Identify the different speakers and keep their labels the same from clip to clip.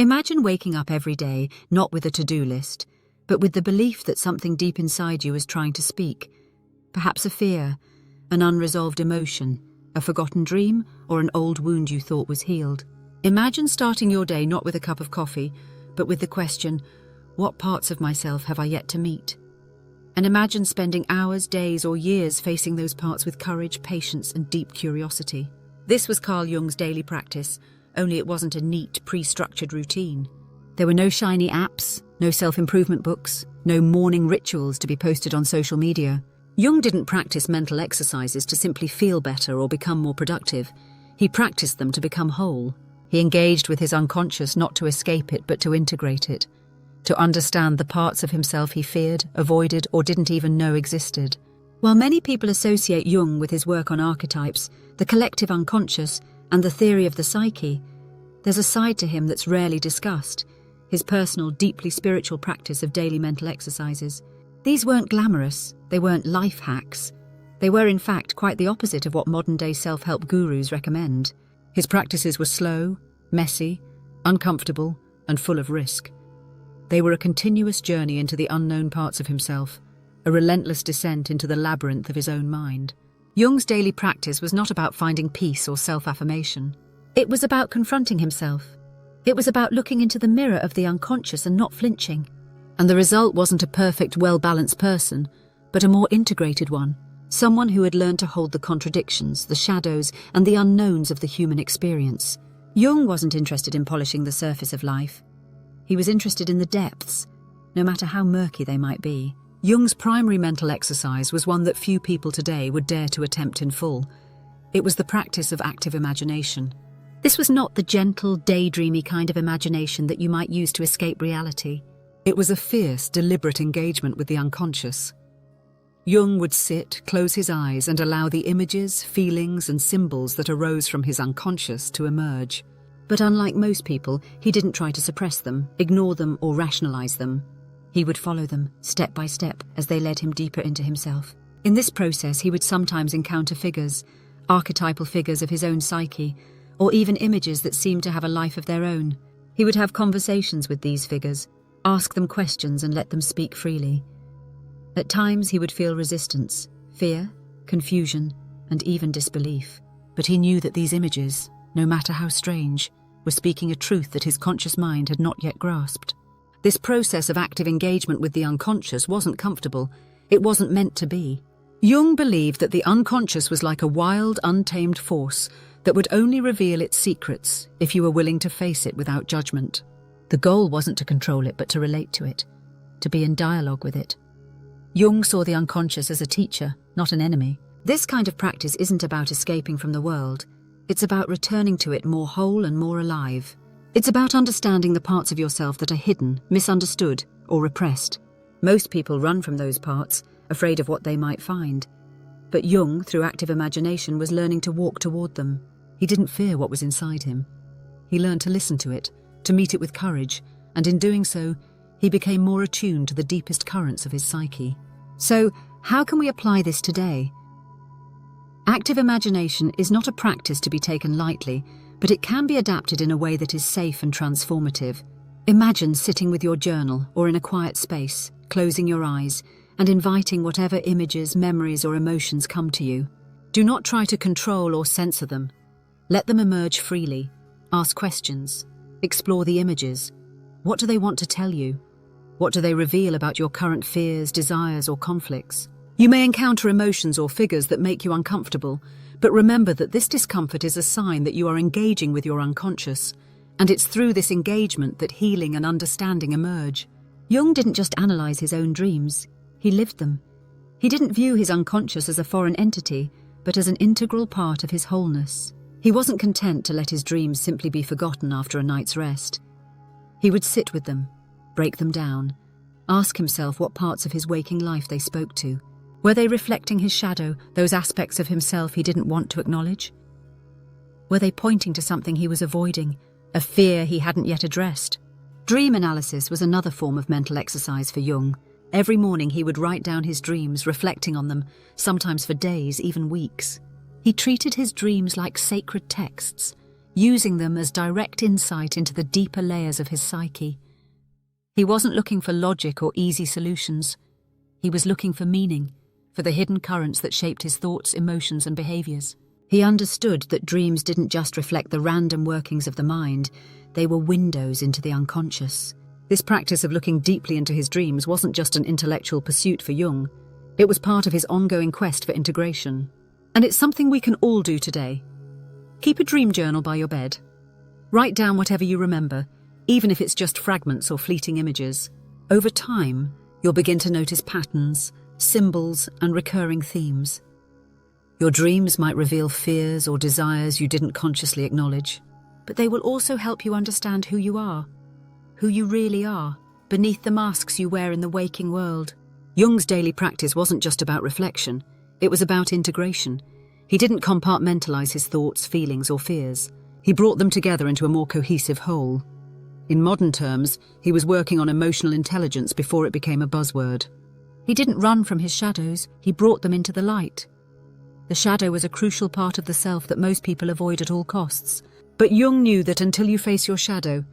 Speaker 1: Imagine waking up every day not with a to-do list, but with the belief that something deep inside you is trying to speak. Perhaps a fear, an unresolved emotion, a forgotten dream, or an old wound you thought was healed. Imagine starting your day not with a cup of coffee, but with the question, what parts of myself have I yet to meet? And imagine spending hours, days, or years facing those parts with courage, patience, and deep curiosity. This was Carl Jung's daily practice, only it wasn't a neat, pre-structured routine. There were no shiny apps, no self-improvement books, no morning rituals to be posted on social media. Jung didn't practice mental exercises to simply feel better or become more productive. He practiced them to become whole. He engaged with his unconscious not to escape it, but to integrate it, to understand the parts of himself he feared, avoided, or didn't even know existed. While many people associate Jung with his work on archetypes, the collective unconscious, and the theory of the psyche, there's a side to him that's rarely discussed, his personal, deeply spiritual practice of daily mental exercises. These weren't glamorous, they weren't life hacks. They were, in fact, quite the opposite of what modern-day self-help gurus recommend. His practices were slow, messy, uncomfortable, and full of risk. They were a continuous journey into the unknown parts of himself, a relentless descent into the labyrinth of his own mind. Jung's daily practice was not about finding peace or self-affirmation. It was about confronting himself. It was about looking into the mirror of the unconscious and not flinching. And the result wasn't a perfect, well-balanced person, but a more integrated one. Someone who had learned to hold the contradictions, the shadows, and the unknowns of the human experience. Jung wasn't interested in polishing the surface of life. He was interested in the depths, no matter how murky they might be. Jung's primary mental exercise was one that few people today would dare to attempt in full. It was the practice of active imagination. This was not the gentle, daydreamy kind of imagination that you might use to escape reality. It was a fierce, deliberate engagement with the unconscious. Jung would sit, close his eyes, and allow the images, feelings, and symbols that arose from his unconscious to emerge. But unlike most people, he didn't try to suppress them, ignore them, or rationalize them. He would follow them, step by step, as they led him deeper into himself. In this process, he would sometimes encounter figures, archetypal figures of his own psyche, or even images that seemed to have a life of their own. He would have conversations with these figures, ask them questions and let them speak freely. At times he would feel resistance, fear, confusion, and even disbelief. But he knew that these images, no matter how strange, were speaking a truth that his conscious mind had not yet grasped. This process of active engagement with the unconscious wasn't comfortable. It wasn't meant to be. Jung believed that the unconscious was like a wild, untamed force that would only reveal its secrets if you were willing to face it without judgment. The goal wasn't to control it, but to relate to it, to be in dialogue with it. Jung saw the unconscious as a teacher, not an enemy. This kind of practice isn't about escaping from the world. It's about returning to it more whole and more alive. It's about understanding the parts of yourself that are hidden, misunderstood, or repressed. Most people run from those parts, afraid of what they might find. But Jung, through active imagination, was learning to walk toward them. He didn't fear what was inside him. He learned to listen to it, to meet it with courage, and in doing so, he became more attuned to the deepest currents of his psyche. So, how can we apply this today? Active imagination is not a practice to be taken lightly, but it can be adapted in a way that is safe and transformative. Imagine sitting with your journal or in a quiet space, closing your eyes, and inviting whatever images, memories, or emotions come to you. Do not try to control or censor them. Let them emerge freely. Ask questions. Explore the images. What do they want to tell you? What do they reveal about your current fears, desires, or conflicts? You may encounter emotions or figures that make you uncomfortable, but remember that this discomfort is a sign that you are engaging with your unconscious, and it's through this engagement that healing and understanding emerge. Jung didn't just analyze his own dreams, he lived them. He didn't view his unconscious as a foreign entity, but as an integral part of his wholeness. He wasn't content to let his dreams simply be forgotten after a night's rest. He would sit with them, break them down, ask himself what parts of his waking life they spoke to. Were they reflecting his shadow, those aspects of himself he didn't want to acknowledge? Were they pointing to something he was avoiding, a fear he hadn't yet addressed? Dream analysis was another form of mental exercise for Jung. Every morning he would write down his dreams, reflecting on them, sometimes for days, even weeks. He treated his dreams like sacred texts, using them as direct insight into the deeper layers of his psyche. He wasn't looking for logic or easy solutions. He was looking for meaning, for the hidden currents that shaped his thoughts, emotions, and behaviors. He understood that dreams didn't just reflect the random workings of the mind, they were windows into the unconscious. This practice of looking deeply into his dreams wasn't just an intellectual pursuit for Jung. It was part of his ongoing quest for integration. And it's something we can all do today. Keep a dream journal by your bed. Write down whatever you remember, even if it's just fragments or fleeting images. Over time, you'll begin to notice patterns, symbols, and recurring themes. Your dreams might reveal fears or desires you didn't consciously acknowledge, but they will also help you understand who you are, who you really are, beneath the masks you wear in the waking world. Jung's daily practice wasn't just about reflection, it was about integration. He didn't compartmentalize his thoughts, feelings, or fears. He brought them together into a more cohesive whole. In modern terms, he was working on emotional intelligence before it became a buzzword. He didn't run from his shadows, he brought them into the light. The shadow was a crucial part of the self that most people avoid at all costs. But Jung knew that until you face your shadow,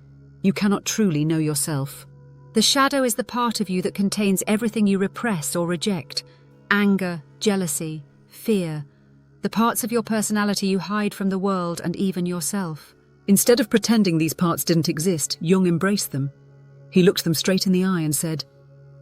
Speaker 1: you cannot truly know yourself. The shadow is the part of you that contains everything you repress or reject: anger, jealousy, fear, the parts of your personality you hide from the world and even yourself. Instead of pretending these parts didn't exist, Jung embraced them. He looked them straight in the eye and said,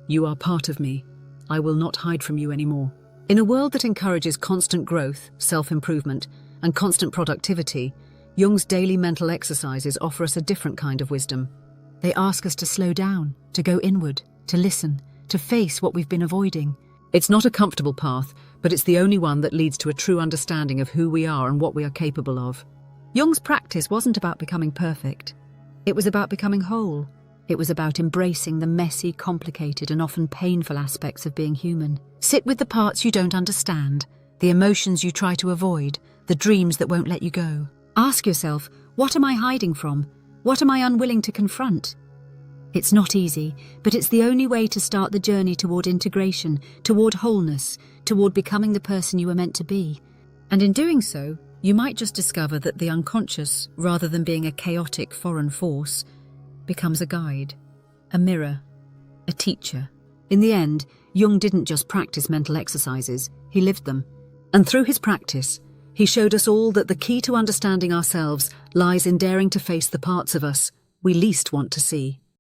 Speaker 1: "You are part of me. I will not hide from you anymore." In a world that encourages constant growth, self-improvement, and constant productivity, Jung's daily mental exercises offer us a different kind of wisdom. They ask us to slow down, to go inward, to listen, to face what we've been avoiding. It's not a comfortable path, but it's the only one that leads to a true understanding of who we are and what we are capable of. Jung's practice wasn't about becoming perfect. It was about becoming whole. It was about embracing the messy, complicated, and often painful aspects of being human. Sit with the parts you don't understand, the emotions you try to avoid, the dreams that won't let you go. Ask yourself, what am I hiding from? What am I unwilling to confront? It's not easy, but it's the only way to start the journey toward integration, toward wholeness, toward becoming the person you were meant to be. And in doing so, you might just discover that the unconscious, rather than being a chaotic foreign force, becomes a guide, a mirror, a teacher. In the end, Jung didn't just practice mental exercises, he lived them. And through his practice, he showed us all that the key to understanding ourselves lies in daring to face the parts of us we least want to see.